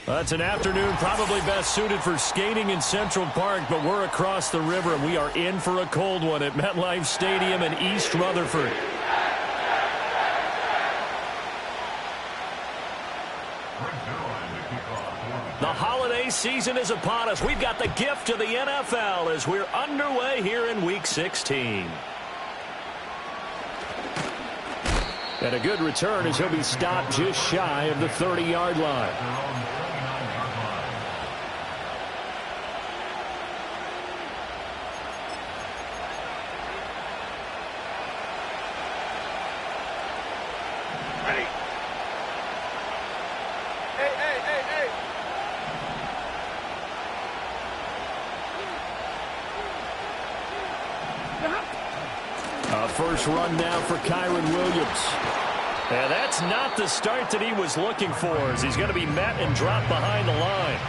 That's an afternoon probably best suited for skating in Central Park, but we're across the river and we are in for a cold one at MetLife Stadium in East Rutherford. The holiday season is upon us. We've got the gift of the NFL as we're underway here in Week 16. And a good return as he'll be stopped just shy of the 30-yard line. First run now for Kyron Williams. And that's not the start that he was looking for, as he's going to be met and dropped behind the line.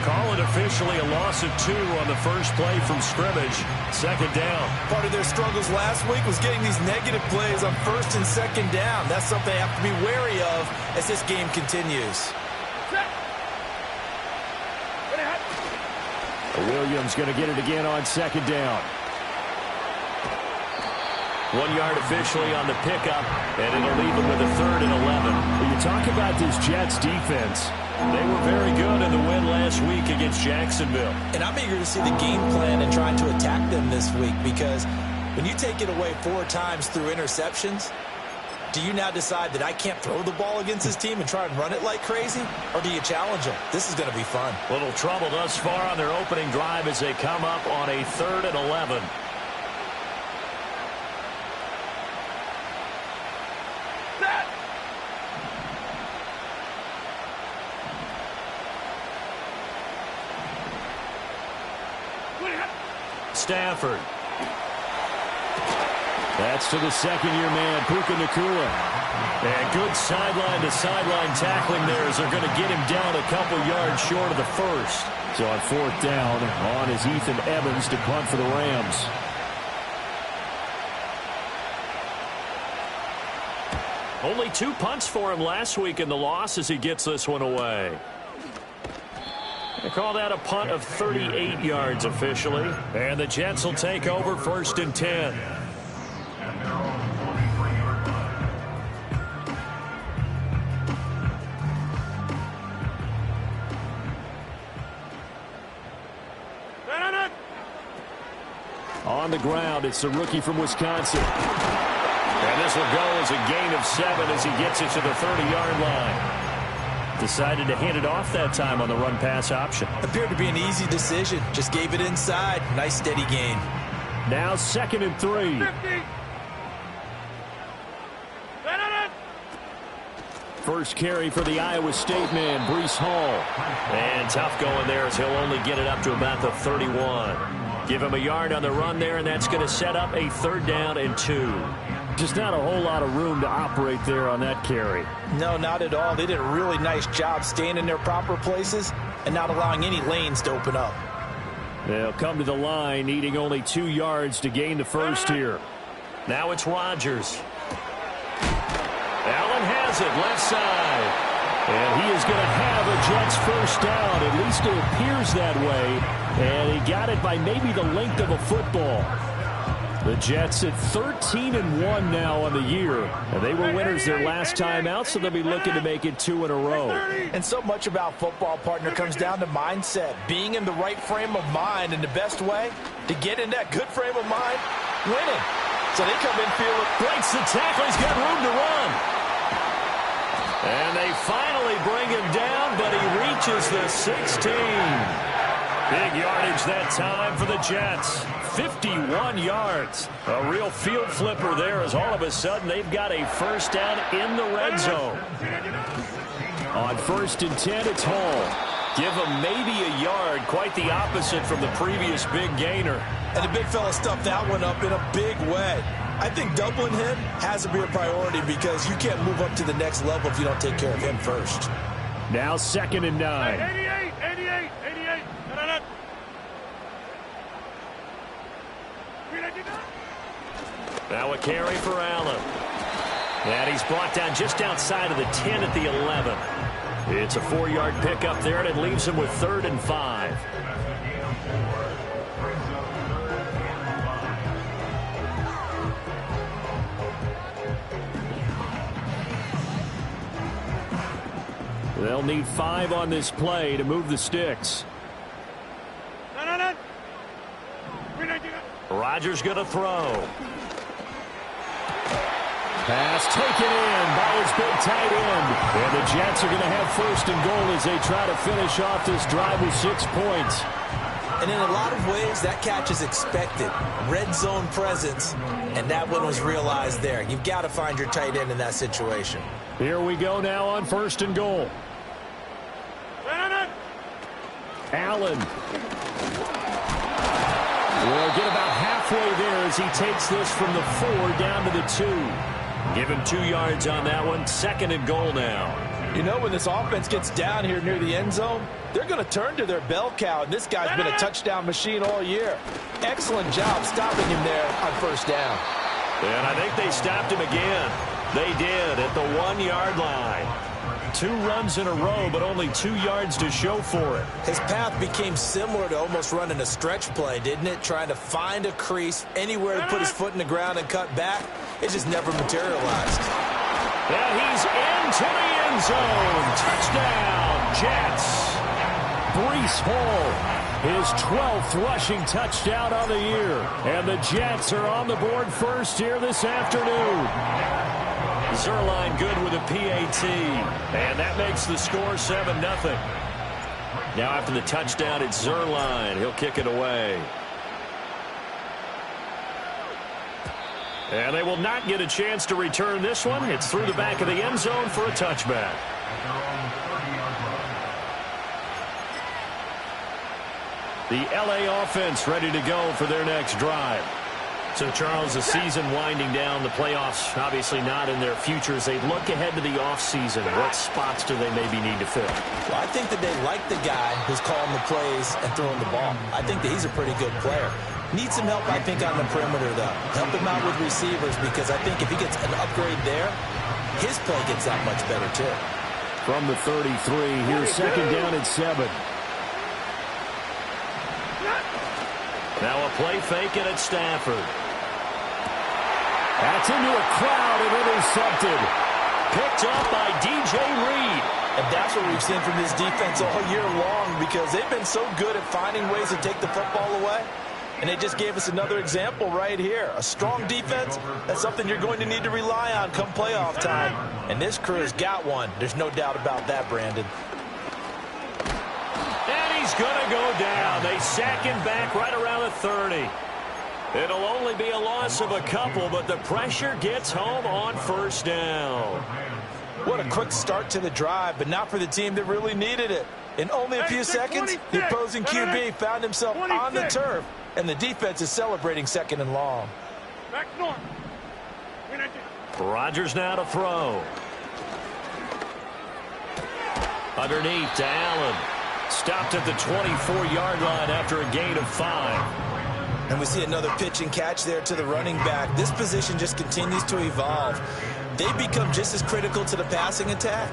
Call it officially a loss of 2 on the first play from scrimmage. Second down. Part of their struggles last week was getting these negative plays on first and second down. That's something they have to be wary of as this game continues. Williams going to get it again on second down. 1 yard officially on the pickup, and it'll leave them with a 3rd and 11. When you talk about this Jets defense, they were very good in the win last week against Jacksonville. And I'm eager to see the game plan and trying to attack them this week, because when you take it away 4 times through interceptions, Do you now decide that I can't throw the ball against this team and try and run it like crazy? Or do you challenge them? This is going to be fun. Little trouble thus far on their opening drive as they come up on a 3rd and 11. Stafford. That's to the second-year man, Puka Nacua. And good sideline-to-sideline tackling there as they're going to get him down a couple yards short of the first. So on 4th down, on is Ethan Evans to punt for the Rams. Only 2 punts for him last week in the loss as he gets this one away. They call that a punt of 38 yards officially. And the Jets will take over 1st and 10. On the ground, it's the rookie from Wisconsin. And this will go as a gain of 7 as he gets it to the 30-yard line. Decided to hand it off that time on the run-pass option. Appeared to be an easy decision. Just gave it inside. Nice, steady gain. Now 2nd and 3. 50. First carry for the Iowa State man, Breece Hall. And tough going there as he'll only get it up to about the 31. Give him a yard on the run there, and that's going to set up a 3rd down and 2. Just not a whole lot of room to operate there on that carry. No, not at all. They did a really nice job staying in their proper places and not allowing any lanes to open up. They'll come to the line, needing only 2 yards to gain the first here. Now it's Rodgers. Allen has it, left side. And he is going to have a Jets first down. At least it appears that way. And he got it by maybe the length of a football. The Jets at 13-1 now on the year. And they were winners their last time out, so they'll be looking to make it 2 in a row. And so much about football, partner, comes down to mindset. Being in the right frame of mind, and the best way to get in that good frame of mind, winning. So they come in feeling. Breaks the tackle. He's got room to run. And they finally bring him down, but he reaches the 16. Big yardage that time for the Jets. 51 yards. A real field flipper there as all of a sudden they've got a first down in the red zone. On 1st and 10, it's Hall. Give him maybe a yard. Quite the opposite from the previous big gainer. And the big fella stuffed that one up in a big way. I think doubling him has to be a priority because you can't move up to the next level if you don't take care of him first. Now 2nd and 9. 88. Now a carry for Allen. And he's brought down just outside of the 10 at the 11. It's a 4-yard pickup there, and it leaves him with 3rd and 5. They'll need 5 on this play to move the sticks. Rodgers going to throw. Pass taken in by his big tight end. And the Jets are going to have 1st and goal as they try to finish off this drive with 6 points. And in a lot of ways, that catch is expected. Red zone presence, and that one was realized there. You've got to find your tight end in that situation. Here we go now on 1st and goal. Allen will get about halfway there as he takes this from the 4 down to the 2. Give him 2 yards on that one. 2nd and goal now. You know, when this offense gets down here near the end zone, they're going to turn to their bell cow, and this guy's been a touchdown machine all year. Excellent job stopping him there on 1st down. And I think they stopped him again. They did at the 1-yard line. 2 runs in a row, but only 2 yards to show for it. His path became similar to almost running a stretch play, didn't it? Trying to find a crease, anywhere to put his foot in the ground and cut back. It just never materialized. And he's into the end zone. Touchdown, Jets. Breece Hall, his 12th rushing touchdown on the year. And the Jets are on the board first here this afternoon. Zerline good with a PAT. And that makes the score 7-0. Now after the touchdown, it's Zerline. He'll kick it away. And they will not get a chance to return this one. It's through the back of the end zone for a touchback. The LA offense ready to go for their next drive. So, Charles, the season winding down, the playoffs obviously not in their futures. They look ahead to the offseason. What spots do they maybe need to fill? Well, I think that they like the guy who's calling the plays and throwing the ball. I think that he's a pretty good player. Needs some help, I think, on the perimeter, though. Help him out with receivers, because I think if he gets an upgrade there, his play gets that much better, too. From the 33, here's second down at 7. Now a play fake and it's Stafford. That's into a crowd and intercepted. Picked up by DJ Reed. And that's what we've seen from this defense all year long, because they've been so good at finding ways to take the football away. And they just gave us another example right here. A strong defense, that's something you're going to need to rely on come playoff time. And this crew has got one. There's no doubt about that, Brandon. And he's going to go down. They sack him back right around the 30. It'll only be a loss of a couple, but the pressure gets home on first down. What a quick start to the drive, but not for the team that really needed it. In only a few seconds, the opposing QB found himself on the turf, and the defense is celebrating second and long. Rodgers now to throw. Underneath to Allen. Stopped at the 24-yard line after a gain of 5. And we see another pitch and catch there to the running back. This position just continues to evolve. They become just as critical to the passing attack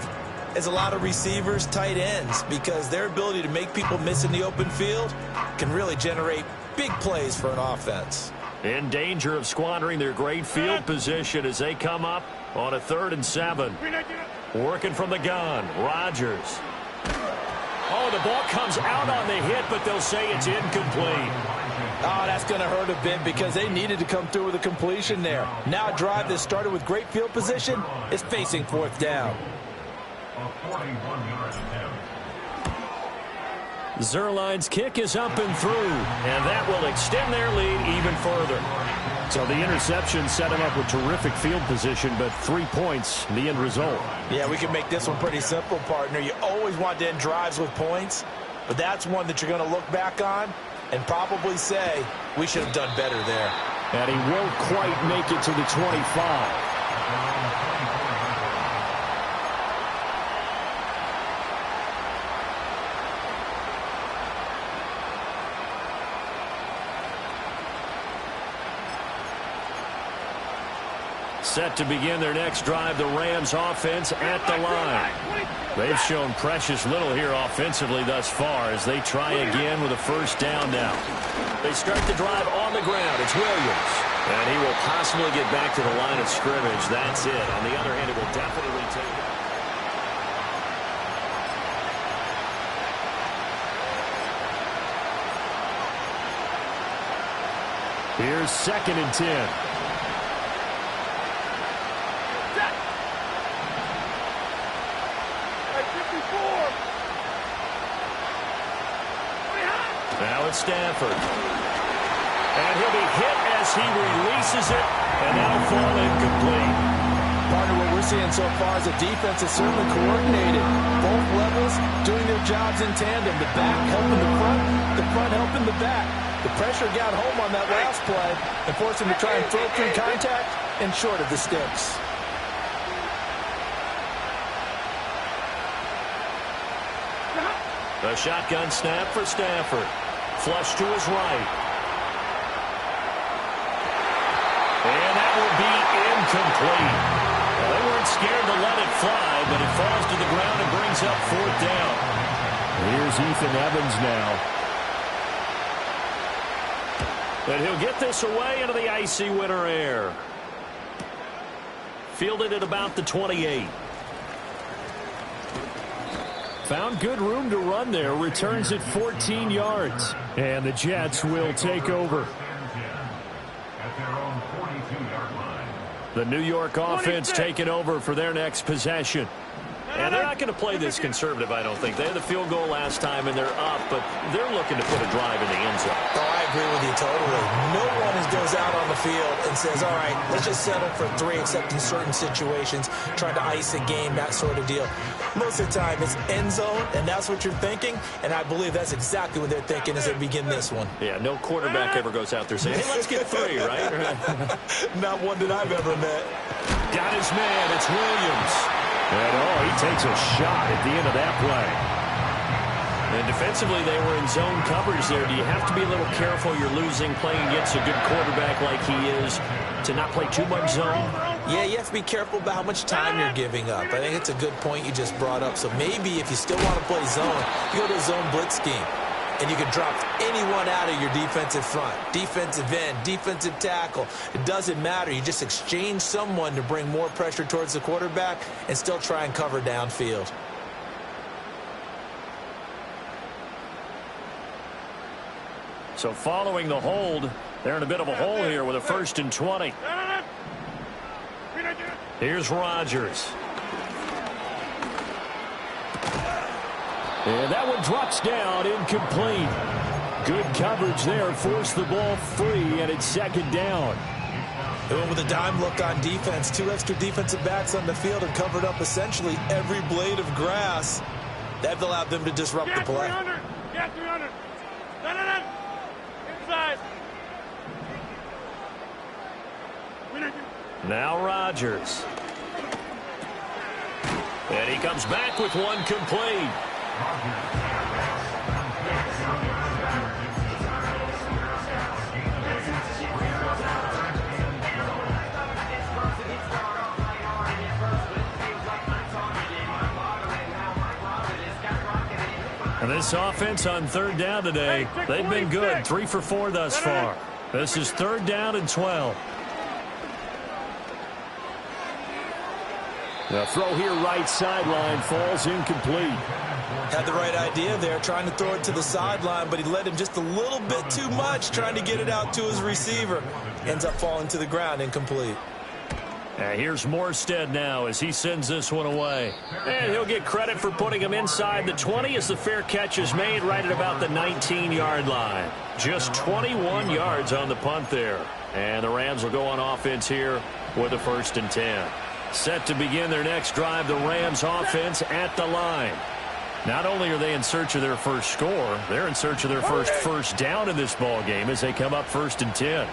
as a lot of receivers, tight ends, because their ability to make people miss in the open field can really generate big plays for an offense. In danger of squandering their great field position as they come up on a 3rd and 7. Working from the gun, Rodgers. Oh, the ball comes out on the hit, but they'll say it's incomplete. Oh, that's going to hurt a bit because they needed to come through with a completion there. Now a drive that started with great field position is facing 4th down. Zerline's kick is up and through, and that will extend their lead even further. So the interception set him up with terrific field position, but 3 points, the end result. Yeah, we can make this one pretty simple, partner. You always want to end drives with points, but that's one that you're going to look back on and probably say, we should have done better there. And he won't quite make it to the 25. Set to begin their next drive, the Rams offense at the line. They've shown precious little here offensively thus far as they try again with a first down now. They start the drive on the ground. It's Williams. And he will possibly get back to the line of scrimmage. That's it. On the other hand, it will definitely take it. Here's 2nd and 10. Now it's Stafford. And he'll be hit as he releases it, and that'll fall incomplete. Partner, what we're seeing so far is the defense is certainly coordinated. Both levels doing their jobs in tandem. The back helping the front helping the back. The pressure got home on that last play and forced him to try and throw through contact and short of the sticks. A shotgun snap for Stafford. Flush to his right. And that will be incomplete. Well, they weren't scared to let it fly, but it falls to the ground and brings up 4th down. Here's Ethan Evans now. And he'll get this away into the icy winter air. Fielded at about the 28. Found good room to run there. Returns at 14 yards. And the Jets will take over. The New York offense taking over for their next possession. And they're not going to play this conservative, I don't think. They had the field goal last time, and they're up, but they're looking to put a drive in the end zone. Oh, I agree with you totally. No one goes out on the field and says, all right, let's just settle for 3, except in certain situations, trying to ice a game, that sort of deal. Most of the time, it's end zone, and that's what you're thinking, and I believe that's exactly what they're thinking as they begin this one. Yeah, no quarterback ever goes out there saying, hey, let's get 3, right? Not one that I've ever met. Got his man. It's Williams. And, he takes a shot at the end of that play. And defensively, they were in zone coverage there. Do you have to be a little careful? You're losing, playing against a good quarterback like he is, to not play too much zone? Yeah, you have to be careful about how much time you're giving up. I think it's a good point you just brought up. So maybe if you still want to play zone, you go to a zone blitz scheme. And you can drop anyone out of your defensive front, defensive end, defensive tackle. It doesn't matter. You just exchange someone to bring more pressure towards the quarterback and still try and cover downfield. So following the hold, they're in a bit of a hole here with a 1st and 20. Here's Rodgers. And that one drops down, incomplete. Good coverage there, forced the ball free, and it's 2nd down. They went with a dime look on defense. 2 extra defensive backs on the field and covered up essentially every blade of grass. That allowed them to disrupt the play. 300. Get 300. No. Inside. Now Rodgers. And he comes back with one complete. And this offense on 3rd down today, they've been good. 3 for 4 thus far. This is 3rd down and 12. The throw here, right sideline, falls incomplete. Had the right idea there, trying to throw it to the sideline, but he led him just a little bit too much, trying to get it out to his receiver. Ends up falling to the ground, incomplete. And here's Morstead now as he sends this one away. And he'll get credit for putting him inside the 20 as the fair catch is made right at about the 19-yard line. Just 21 yards on the punt there. And the Rams will go on offense here with a 1st and 10. Set to begin their next drive, the Rams offense at the line. Not only are they in search of their first score, they're in search of their first down in this ball game as they come up 1st and 10.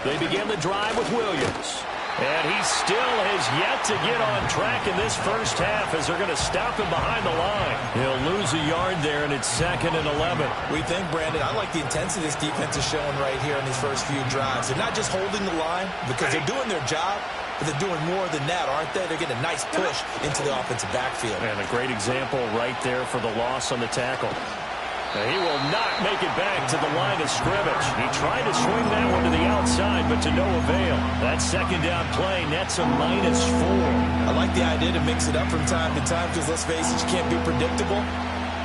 They begin the drive with Williams. And he still has yet to get on track in this first half as they're going to stop him behind the line. He'll lose a yard there, and it's 2nd and 11. We think, Brandon, I like the intensity this defense is showing right here in these first few drives. They're not just holding the line because they're doing their job, but they're doing more than that, aren't they? They're getting a nice push into the offensive backfield. And a great example right there for the loss on the tackle. And he will not make it back to the line of scrimmage. He tried to swing that one to the outside, but to no avail. That 2nd down play nets a -4. I like the idea to mix it up from time to time because, let's face it, you can't be predictable.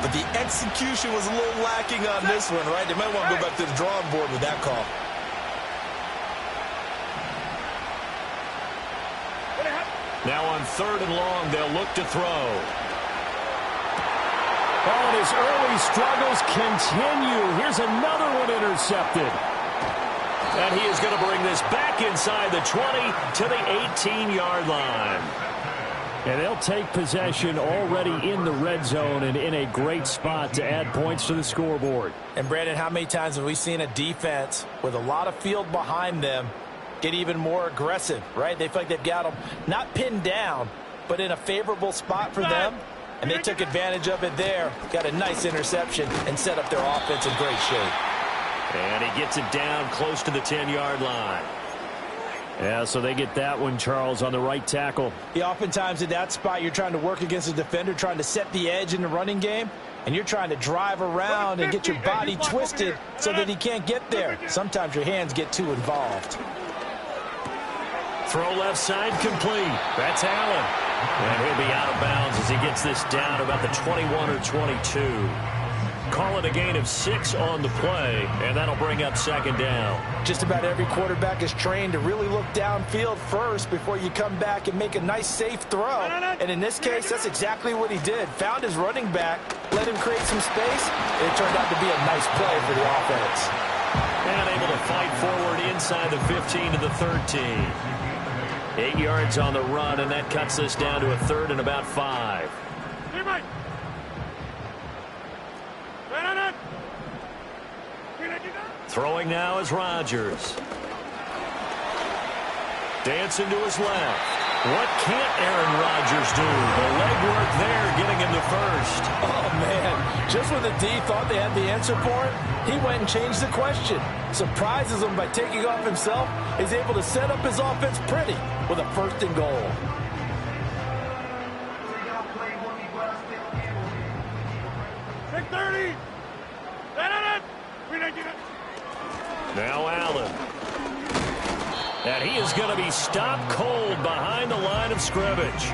But the execution was a little lacking on this one, right? They might want to go back to the drawing board with that call. Now on 3rd and long, they'll look to throw. Oh, his early struggles continue. Here's another one intercepted. And he is going to bring this back inside the 20 to the 18-yard line. And they'll take possession already in the red zone and in a great spot to add points to the scoreboard. And, Brandon, how many times have we seen a defense with a lot of field behind them get even more aggressive, right? They feel like they've got them not pinned down, but in a favorable spot for them. And they took advantage of it there. Got a nice interception and set up their offense in great shape. And he gets it down close to the 10-yard line. Yeah, so they get that one, Charles, on the right tackle. Yeah, oftentimes in that spot, you're trying to work against a defender, trying to set the edge in the running game, and you're trying to drive around and get your body twisted so that he can't get there. Sometimes your hands get too involved. Throw left side complete. That's Allen. And he'll be out of bounds as he gets this down about the 21 or 22. Call it a gain of 6 on the play, and that'll bring up second down. Just about every quarterback is trained to really look downfield first before you come back and make a nice, safe throw. And in this case, that's exactly what he did. Found his running back, let him create some space, and it turned out to be a nice play for the offense. And able to fight forward inside the 15 to the 13. 8 yards on the run, and that cuts this down to a 3rd and about 5. Throwing now is Rodgers. Dancing to his left. What can't Aaron Rodgers do? The legwork there getting him the first. Oh, man. Just when the D thought they had the answer for it, he went and changed the question. Surprises him by taking off himself. He's able to set up his offense pretty with a 1st and goal. Now Allen. And he is going to be stopped cold behind the line of scrimmage.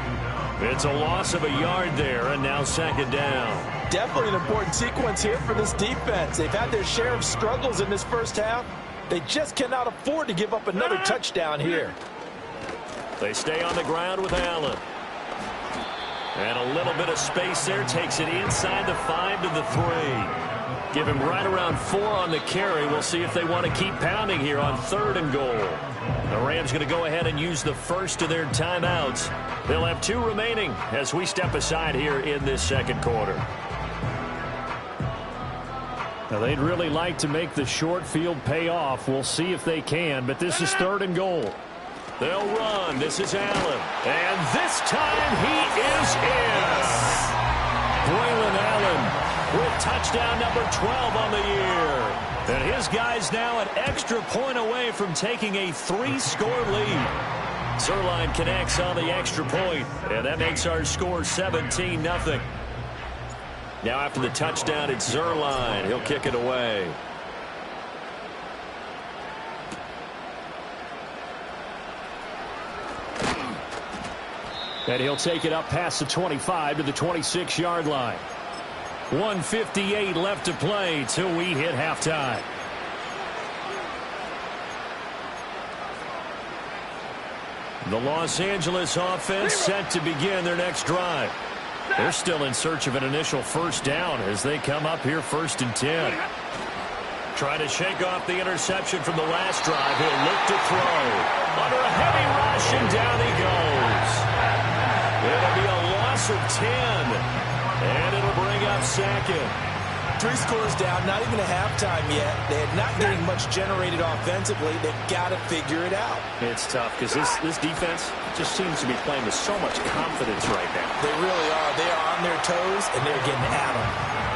It's a loss of a yard there, and now second down. Definitely an important sequence here for this defense. They've had their share of struggles in this first half. They just cannot afford to give up another touchdown here. They stay on the ground with Allen. And a little bit of space there takes it inside the 5 to the 3. Give him right around 4 on the carry. We'll see if they want to keep pounding here on 3rd and goal. The Rams going to go ahead and use the first of their timeouts. They'll have 2 remaining as we step aside here in this second quarter. Now they'd really like to make the short field pay off. We'll see if they can, but this is 3rd and goal. They'll run. This is Allen. And this time he is in. Braylon Allen with touchdown number 12 on the year. And his guys now an extra point away from taking a 3-score lead. Zerline connects on the extra point, and that makes our score 17-0. Now after the touchdown, it's Zerline. He'll kick it away. And he'll take it up past the 25 to the 26-yard line. 1:58 left to play till we hit halftime. The Los Angeles offense set to begin their next drive. They're still in search of an initial first down as they come up here 1st and 10. Trying to shake off the interception from the last drive. He'll look to throw. Under a heavy rush, and down he goes. It'll be a loss of 10. And it'll bring up second. 3 scores down, not even a halftime yet. They're not getting much generated offensively. They've got to figure it out. It's tough because this defense just seems to be playing with so much confidence right now. They really are. They are on their toes, and they're getting at them.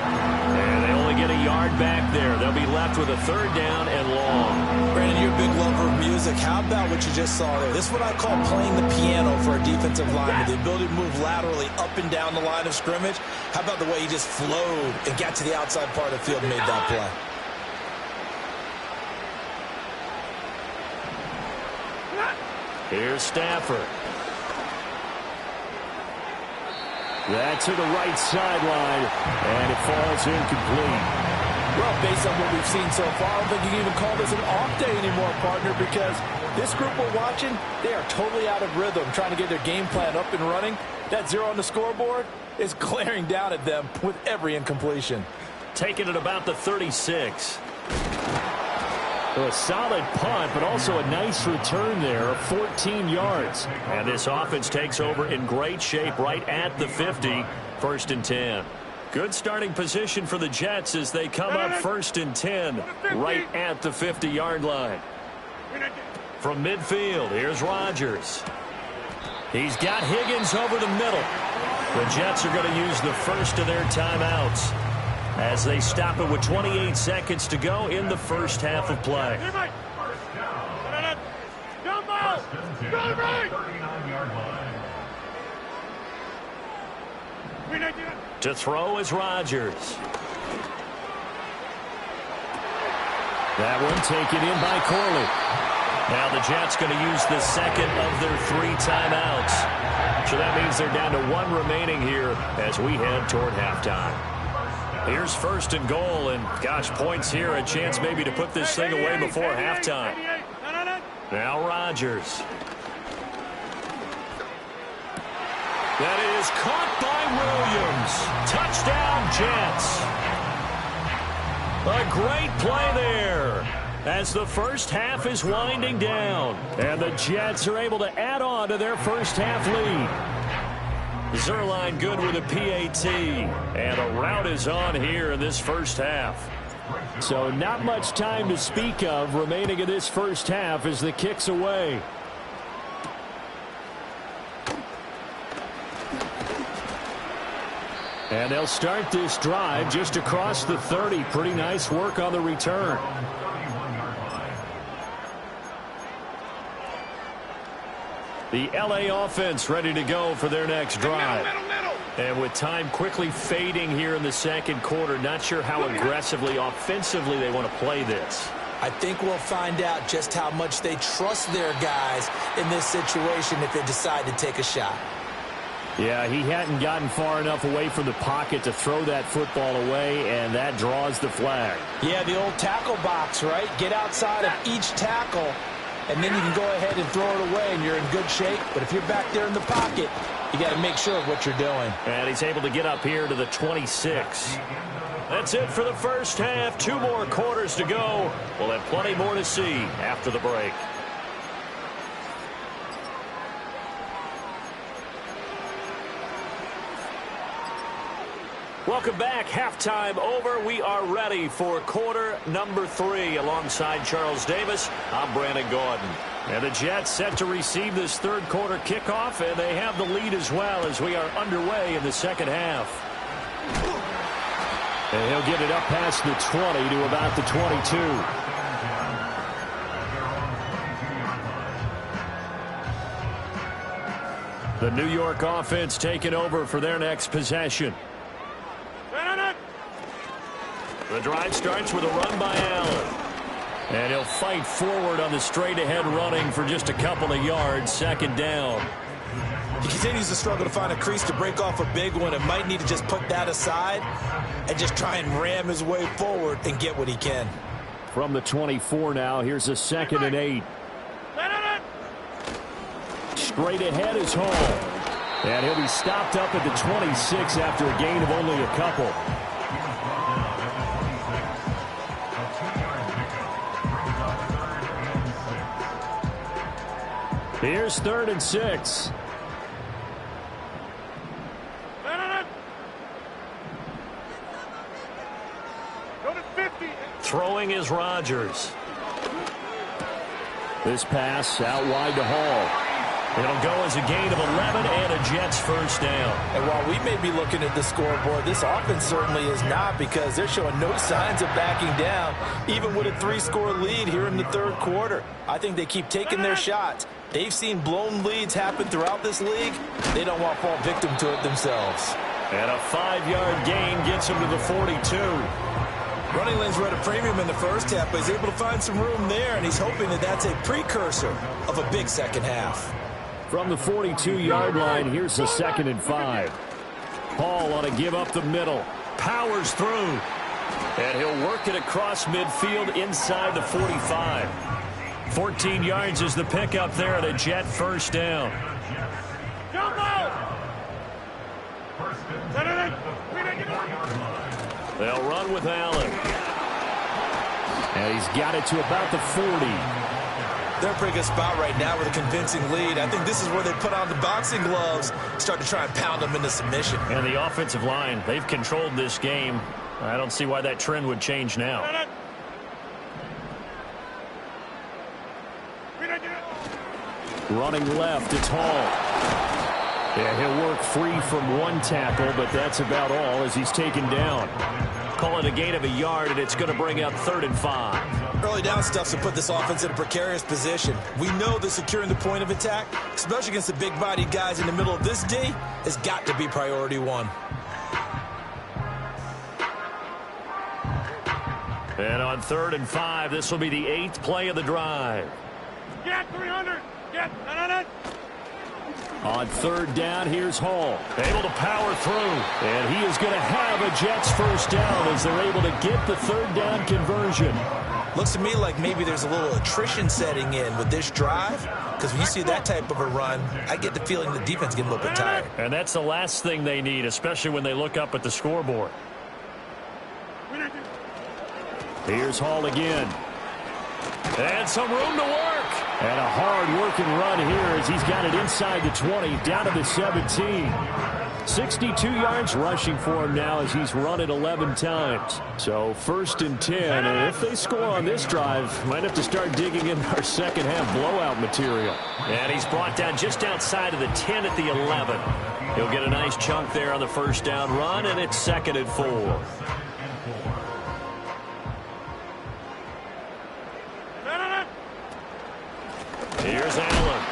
And they only get a yard back there. They'll be left with a 3rd down and long. Brandon, you're a big lover of music. How about what you just saw there? This is what I call playing the piano for a defensive lineman. The ability to move laterally up and down the line of scrimmage. How about the way he just flowed and got to the outside part of the field and made that play? Here's Stafford. That to the right sideline, and it falls incomplete. Well, based on what we've seen so far, I don't think you can even call this an off day anymore, partner, because this group we're watching, they are totally out of rhythm, trying to get their game plan up and running. That 0 on the scoreboard is glaring down at them with every incompletion. Taking it about the 36. So a solid punt, but also a nice return there of 14 yards. And this offense takes over in great shape right at the 50, 1st and 10. Good starting position for the Jets as they come up 1st and 10 right at the 50-yard line. From midfield, here's Rodgers. He's got Higgins over the middle. The Jets are going to use the first of their timeouts as they stop it with 28 seconds to go in the first half of play. To throw is Rodgers. That one taken in by Corley. Now the Jets going to use the second of their 3 timeouts. So that means they're down to 1 remaining here as we head toward halftime. Here's first and goal, and gosh, points here, a chance maybe to put this thing away before halftime. Now Rodgers. That is caught by Williams. Touchdown, Jets. A great play there as the first half is winding down, and the Jets are able to add on to their first half lead. Zerline good with a PAT, and a rout is on here in this first half. So not much time to speak of remaining in this first half as the kick's away. And they'll start this drive just across the 30. Pretty nice work on the return. The LA offense ready to go for their next drive. And with time quickly fading here in the second quarter, not sure how aggressively, offensively they want to play this. I think we'll find out just how much they trust their guys in this situation if they decide to take a shot. Yeah, he hadn't gotten far enough away from the pocket to throw that football away, and that draws the flag. Yeah, the old tackle box, right? Get outside of each tackle, and then you can go ahead and throw it away, and you're in good shape. But if you're back there in the pocket, you got to make sure of what you're doing. And he's able to get up here to the 26. That's it for the first half. 2 more quarters to go. We'll have plenty more to see after the break. Welcome back. Halftime over. We are ready for quarter number 3. Alongside Charles Davis, I'm Brandon Gordon. And the Jets set to receive this third quarter kickoff, and they have the lead as well as we are underway in the second half. And he'll get it up past the 20 to about the 22. The New York offense taking over for their next possession. The drive starts with a run by Allen. And he'll fight forward on the straight-ahead running for just a couple of yards. Second down. He continues to struggle to find a crease to break off a big one and might need to just put that aside and just try and ram his way forward and get what he can. From the 24 now, here's a 2nd and 8. Straight ahead is home. And he'll be stopped up at the 26 after a gain of only a couple. Here's 3rd and 6. Go to 50. Throwing is Rodgers. This pass out wide to Hall. It'll go as a gain of 11 and a Jets first down. And while we may be looking at the scoreboard, this offense certainly is not, because they're showing no signs of backing down, even with a 3-score lead here in the third quarter. I think they keep taking their shots. They've seen blown leads happen throughout this league. They don't want to fall victim to it themselves. And a 5-yard gain gets him to the 42. Running lanes were at a premium in the first half, but he's able to find some room there, and he's hoping that that's a precursor of a big second half. From the 42-yard line, here's a 2nd and 5. Hall on a give up the middle. Powers through. And he'll work it across midfield inside the 45. 14 yards is the pickup there at a Jet first down. They'll run with Allen. And he's got it to about the 40. They're in a pretty good spot right now with a convincing lead. I think this is where they put on the boxing gloves, start to try and pound them into submission. And the offensive line, they've controlled this game. I don't see why that trend would change now. Running left, it's Hall. Yeah, he'll work free from one tackle, but that's about all as he's taken down. Call it a gain of a yard, and it's going to bring up 3rd and 5. Early down stuff to put this offense in a precarious position. We know that securing the point of attack, especially against the big-bodied guys in the middle of this D, has got to be priority 1. And on 3rd and 5, this will be the 8th play of the drive. Get 300. Get 900. On third down, here's Hall. Able to power through. And he is going to have a Jets first down as they're able to get the third down conversion. Looks to me like maybe there's a little attrition setting in with this drive, because when you see that type of a run, I get the feeling the defense getting a little bit tired. And that's the last thing they need, especially when they look up at the scoreboard. Here's Hall again. And some room to work. And a hard-working run here as he's got it inside the 20, down to the 17. 62 yards rushing for him now as he's run it 11 times. So first and 10, and if they score on this drive, might have to start digging in our second half blowout material. And he's brought down just outside of the 10 at the 11. He'll get a nice chunk there on the first down run, and it's 2nd and 4. Here's Allen.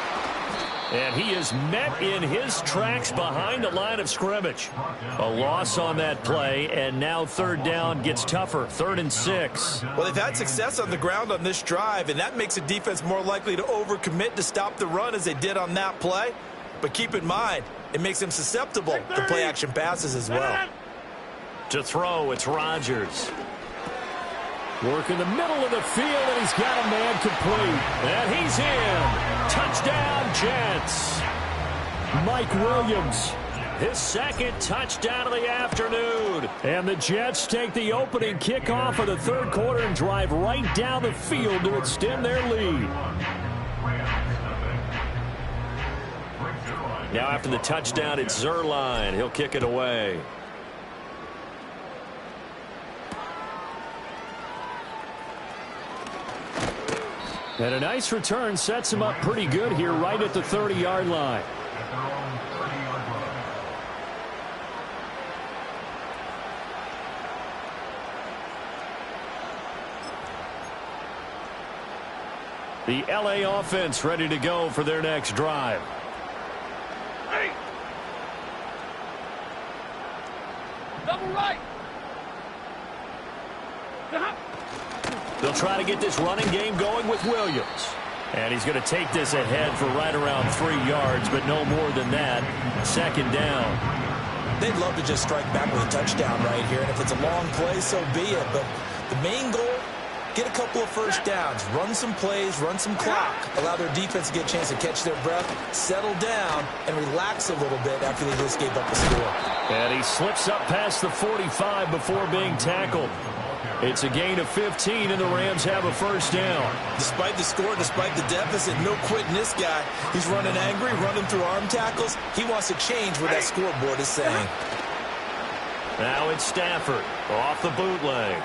And he is met in his tracks behind the line of scrimmage. A loss on that play, and now third down gets tougher. 3rd and 6. Well, they've had success on the ground on this drive, and that makes the defense more likely to overcommit to stop the run as they did on that play. But keep in mind, it makes them susceptible to play-action passes as well. To throw, it's Rodgers. Work in the middle of the field, and he's got a man complete. And he's in. Touchdown, Jets. Mike Williams, his 2nd touchdown of the afternoon. And the Jets take the opening kickoff of the 3rd quarter and drive right down the field to extend their lead. Now after the touchdown, it's Zerline. He'll kick it away. And a nice return sets him up pretty good here right at the 30-yard line. The LA offense ready to go for their next drive. Hey. Double right. They'll try to get this running game going with Williams. And he's going to take this ahead for right around 3 yards, but no more than that. 2nd down. They'd love to just strike back with a touchdown right here, and if it's a long play, so be it. But the main goal, get a couple of first downs, run some plays, run some clock, allow their defense to get a chance to catch their breath, settle down, and relax a little bit after they just gave up a score. And he slips up past the 45 before being tackled. It's a gain of 15, and the Rams have a first down. Despite the score, despite the deficit, no quitting this guy. He's running angry, running through arm tackles. He wants to change what that scoreboard is saying. Now it's Stafford off the bootleg.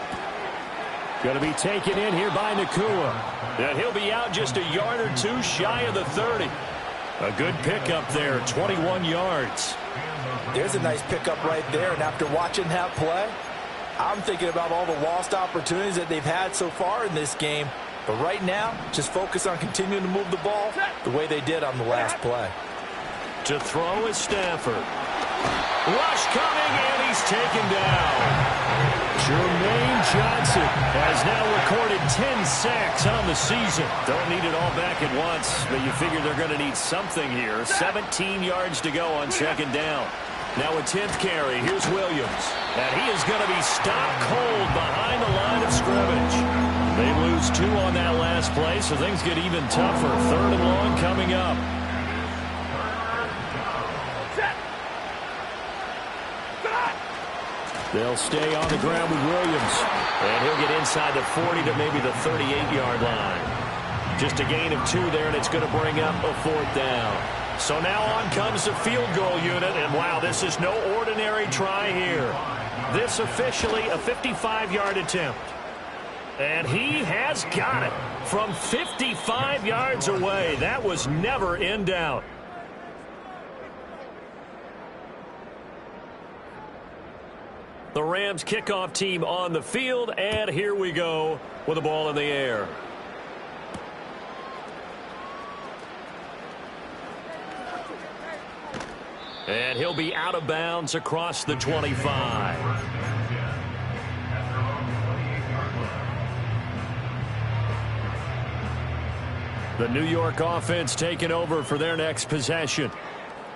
Going to be taken in here by Nakua. And he'll be out just a yard or two shy of the 30. A good pickup there, 21 yards. There's a nice pickup right there, and after watching that play, I'm thinking about all the lost opportunities that they've had so far in this game. But right now, just focus on continuing to move the ball the way they did on the last play. To throw is Stafford. Rush coming, and he's taken down. Jermaine Johnson has now recorded 10 sacks on the season. Don't need it all back at once, but you figure they're going to need something here. 17 yards to go on 2nd down. Now a 10th carry. Here's Williams. And he is going to be stopped cold behind the line of scrimmage. They lose 2 on that last play, so things get even tougher. 3rd and long coming up. They'll stay on the ground with Williams. And he'll get inside the 40 to maybe the 38-yard line. Just a gain of 2 there, and it's going to bring up a 4th down. So now on comes the field goal unit, and wow, this is no ordinary try here. This officially a 55-yard attempt. And he has got it from 55 yards away. That was never in doubt. The Rams kickoff team on the field, and here we go with the ball in the air. And he'll be out of bounds across the 25. The New York offense taking over for their next possession.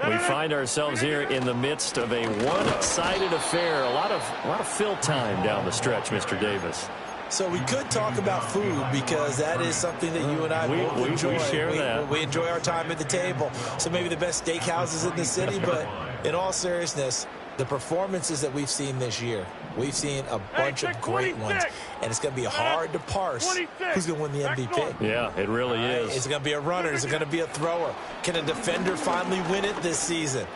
We find ourselves here in the midst of a one-sided affair. A lot of fill time down the stretch, Mr. Davis. So we could talk about food because that is something that you and I will enjoy. We share that. We enjoy our time at the table. So maybe the best steakhouses in the city, but in all seriousness, the performances that we've seen this year, we've seen a bunch of great ones, and it's going to be hard to parse who's going to win the MVP. Yeah, it really is. Is it going to be a runner? Is it going to be a thrower? Can a defender finally win it this season?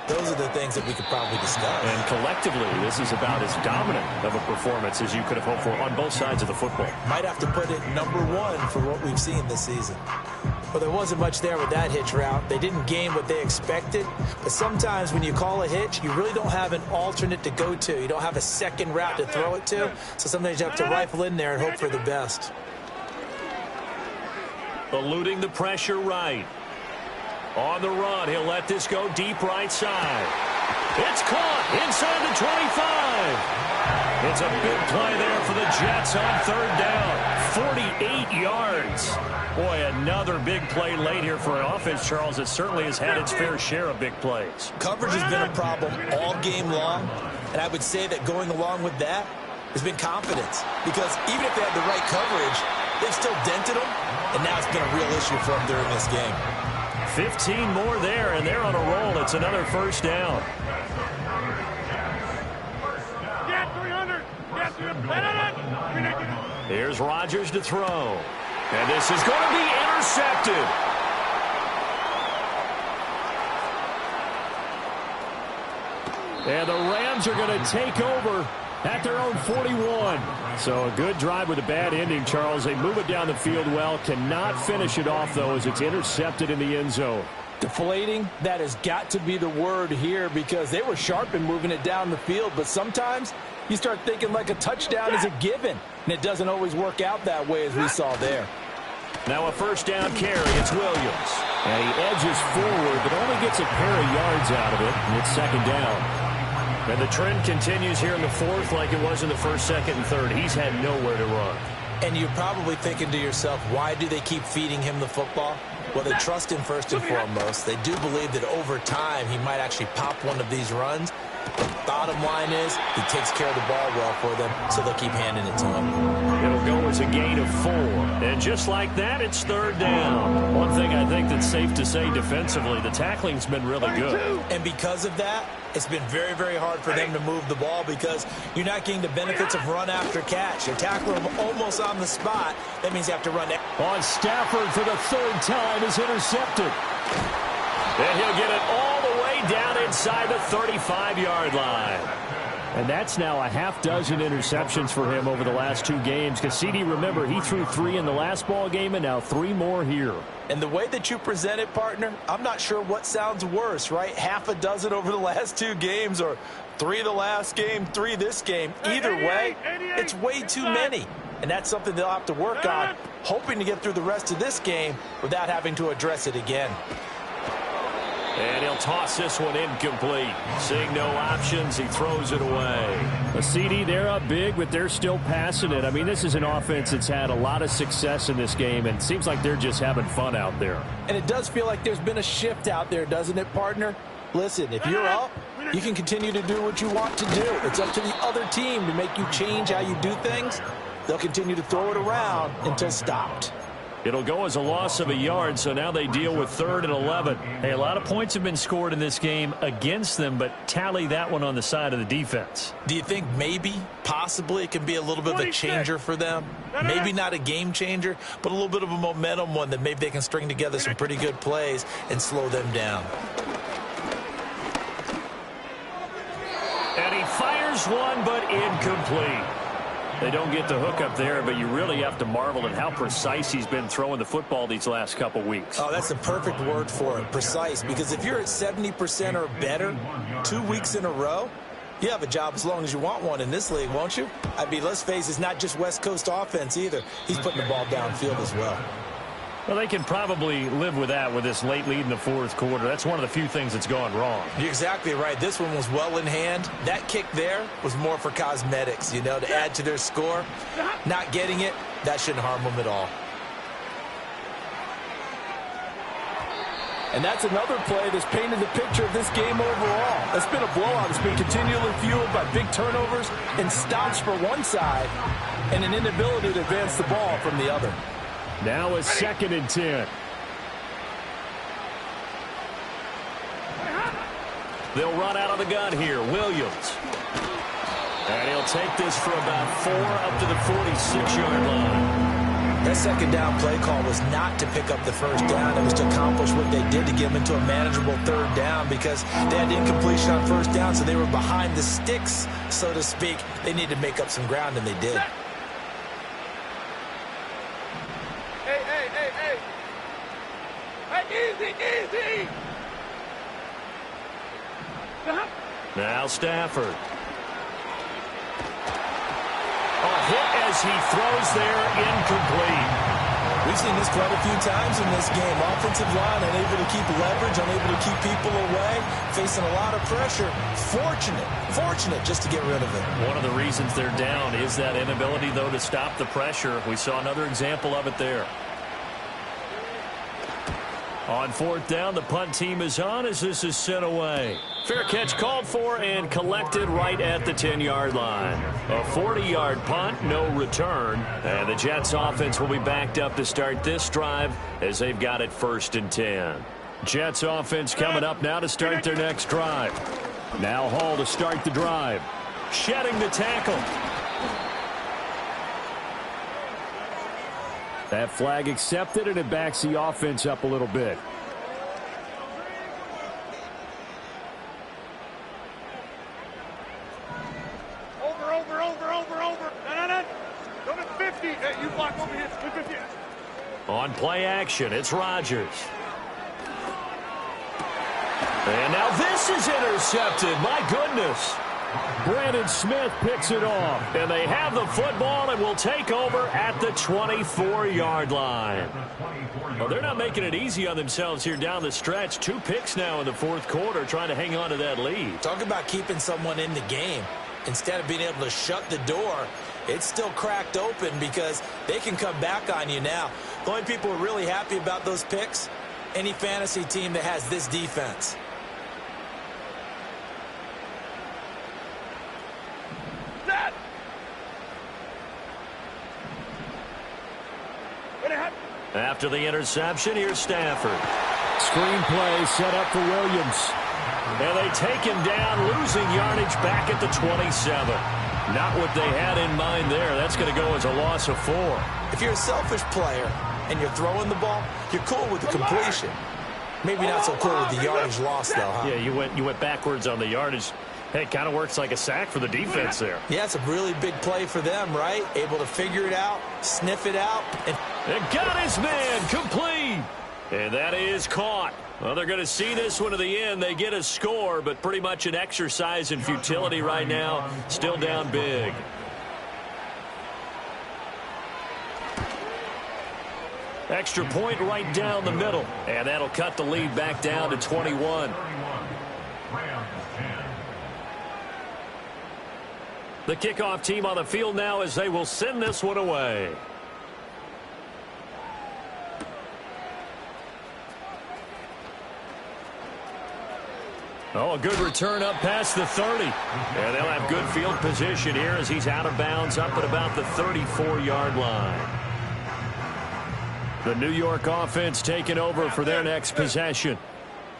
Those are the things that we could probably discuss. And collectively, this is about as dominant of a performance as you could have hoped for on both sides of the football. Might have to put it number one for what we've seen this season. Well, there wasn't much there with that hitch route. They didn't gain what they expected. But sometimes when you call a hitch, you really don't have an alternate to go to. You don't have a second route to throw it to. So sometimes you have to rifle in there and hope for the best. Eluding the pressure right. On the run, he'll let this go deep right side. It's caught inside the 25. It's a big play there for the Jets on third down. 48 yards. Boy, another big play late here for an offense, Charles, that certainly has had its fair share of big plays. Coverage has been a problem all game long, and I would say that going along with that has been confidence. Because even if they had the right coverage, they've still dented them, and now it's been a real issue for them during this game. 15 more there, and they're on a roll. It's another first down. Here's Rodgers to throw. And this is going to be intercepted. And the Rams are going to take over at their own 41. So a good drive with a bad ending, Charles. They move it down the field well. Cannot finish it off, though, as it's intercepted in the end zone. Deflating, that has got to be the word here because they were sharp in moving it down the field. But sometimes you start thinking like a touchdown is a given. And it doesn't always work out that way as we saw there. Now a first down carry. It's Williams. And he edges forward, but only gets a pair of yards out of it. And it's second down. And the trend continues here in the fourth like it was in the first, second, and third. He's had nowhere to run. And you're probably thinking to yourself, why do they keep feeding him the football? Well, they trust him first and foremost. They do believe that over time he might actually pop one of these runs. The bottom line is he takes care of the ball well for them, so they'll keep handing it to him. It'll go as a gain of 4. And just like that, it's third down. One thing I think that's safe to say defensively, the tackling's been really good. And because of that, it's been very, very hard for them to move the ball because you're not getting the benefits of run after catch. You're tackling them almost on the spot. That means you have to run. On Stafford for the third time is intercepted. And he'll get it all the way down inside the 35-yard line. And that's now a half dozen interceptions for him over the last 2 games. Because, CD, remember, he threw 3 in the last ball game and now 3 more here. And the way that you present it, partner, I'm not sure what sounds worse, right? Half a dozen over the last 2 games or 3 the last game, 3 this game. Either way, it's way too many. And that's something they'll have to work on, hoping to get through the rest of this game without having to address it again. And he'll toss this one incomplete. Seeing no options, he throws it away. A CD, they're up big, but they're still passing it. I mean, this is an offense that's had a lot of success in this game, and it seems like they're just having fun out there. And it does feel like there's been a shift out there, doesn't it, partner? Listen, if you're up, you can continue to do what you want to do. It's up to the other team to make you change how you do things. They'll continue to throw it around until stopped. It'll go as a loss of a yard, so now they deal with 3rd and 11. Hey, a lot of points have been scored in this game against them, but tally that one on the side of the defense. Do you think maybe, possibly, it can be a little bit of a changer for them? Maybe not a game changer, but a little bit of a momentum one that maybe they can string together some pretty good plays and slow them down. And he fires one, but incomplete. They don't get the hook up there, but you really have to marvel at how precise he's been throwing the football these last couple weeks. Oh, that's the perfect word for it, precise. Because if you're at 70% or better 2 weeks in a row, you have a job as long as you want one in this league, won't you? I mean, let's face it, it's not just West Coast offense either. He's putting the ball downfield as well. Well, they can probably live with that with this late lead in the 4th quarter. That's one of the few things that's gone wrong. You're exactly right. This one was well in hand. That kick there was more for cosmetics, you know, to add to their score. Not getting it, that shouldn't harm them at all. And that's another play that's painted the picture of this game overall. It's been a blowout. It's been continually fueled by big turnovers and stops for one side and an inability to advance the ball from the other. Now a 2nd and 10. They'll run out of the gun here. Williams. And he'll take this for about 4 up to the 46-yard line. That second down play call was not to pick up the first down. It was to accomplish what they did to get them into a manageable 3rd down because they had incompletion on 1st down, so they were behind the sticks, so to speak. They needed to make up some ground, and they did. Hey. Hey, easy. Now Stafford. A hit as he throws there, incomplete. We've seen this quite a few times in this game. Offensive line unable to keep leverage, unable to keep people away, facing a lot of pressure. Fortunate just to get rid of it. One of the reasons they're down is that inability, though, to stop the pressure. We saw another example of it there. On 4th down, the punt team is on as this is sent away. Fair catch called for and collected right at the 10-yard line. A 40-yard punt, no return. And the Jets offense will be backed up to start this drive as they've got it 1st and 10. Jets offense coming up now to start their next drive. Now Hall to start the drive. Shedding the tackle. That flag accepted, and it backs the offense up a little bit. Over. No. Go to 50. Hey, you block over here. 50. On play action, it's Rodgers. And now this is intercepted. My goodness. Brandon Smith picks it off. And they have the football and will take over at the 24-yard line. Well, they're not making it easy on themselves here down the stretch. 2 picks now in the 4th quarter trying to hang on to that lead. Talk about keeping someone in the game. Instead of being able to shut the door, it's still cracked open because they can come back on you now. The only people who are really happy about those picks, any fantasy team that has this defense. After the interception, here's Stafford. Screenplay set up for Williams. And they take him down, losing yardage back at the 27. Not what they had in mind there. That's going to go as a loss of 4. If you're a selfish player and you're throwing the ball, you're cool with the completion. Maybe not so cool with the yardage loss, though, huh? Yeah, you went backwards on the yardage. Hey, it kind of works like a sack for the defense there. Yeah, it's a really big play for them, right? Able to figure it out, sniff it out. And got his man complete. And that is caught. Well, they're going to see this one to the end. They get a score, but pretty much an exercise in futility right now. Still down big. Extra point right down the middle. And that'll cut the lead back down to 21. The kickoff team on the field now as they will send this one away. Oh, a good return up past the 30. And they'll have good field position here as he's out of bounds up at about the 34-yard line. The New York offense taking over for their next possession.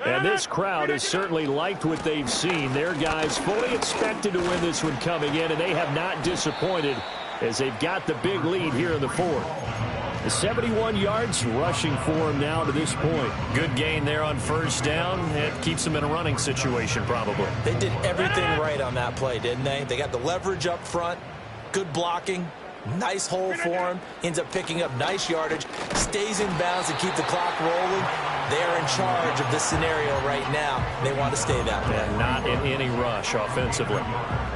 And this crowd has certainly liked what they've seen. Their guys fully expected to win this one coming in, and they have not disappointed as they've got the big lead here in the 4th. The 71 yards rushing for him now to this point. Good gain there on 1st down. It keeps them in a running situation probably. They did everything right on that play, didn't they? They got the leverage up front, good blocking, nice hole for him, ends up picking up nice yardage, stays in bounds to keep the clock rolling. They're in charge of this scenario right now. They want to stay that way. And not in any rush offensively.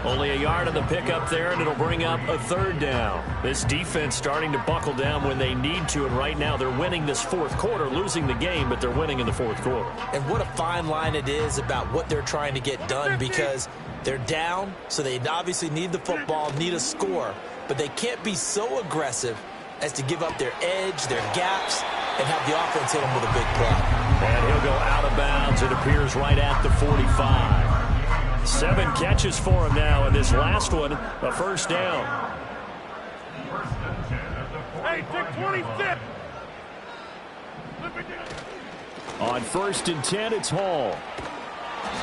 Only a yard on the pickup there, and it'll bring up a 3rd down. This defense starting to buckle down when they need to, and right now they're winning this 4th quarter, losing the game, but they're winning in the 4th quarter. And what a fine line it is about what they're trying to get done, because they're down, so they obviously need the football, need a score, but they can't be so aggressive as to give up their edge, their gaps, and have the offense hit them with a big play. And he'll go out of bounds. It appears right at the 45. 7 catches for him now, and this last one, a first down. Hey, take 25th. On 1st and 10, it's Hall.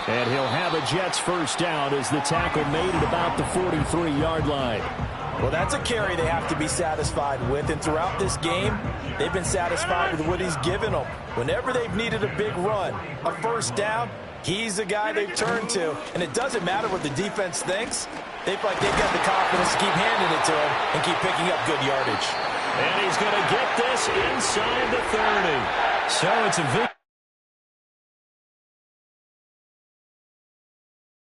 And he'll have a Jets first down as the tackle made at about the 43-yard line. Well, that's a carry they have to be satisfied with, and throughout this game, they've been satisfied with what he's given them. Whenever they've needed a big run, a first down, he's the guy they've turned to. And it doesn't matter what the defense thinks. They feel like they've got the confidence to keep handing it to him and keep picking up good yardage. And he's going to get this inside the 30. So it's a victory.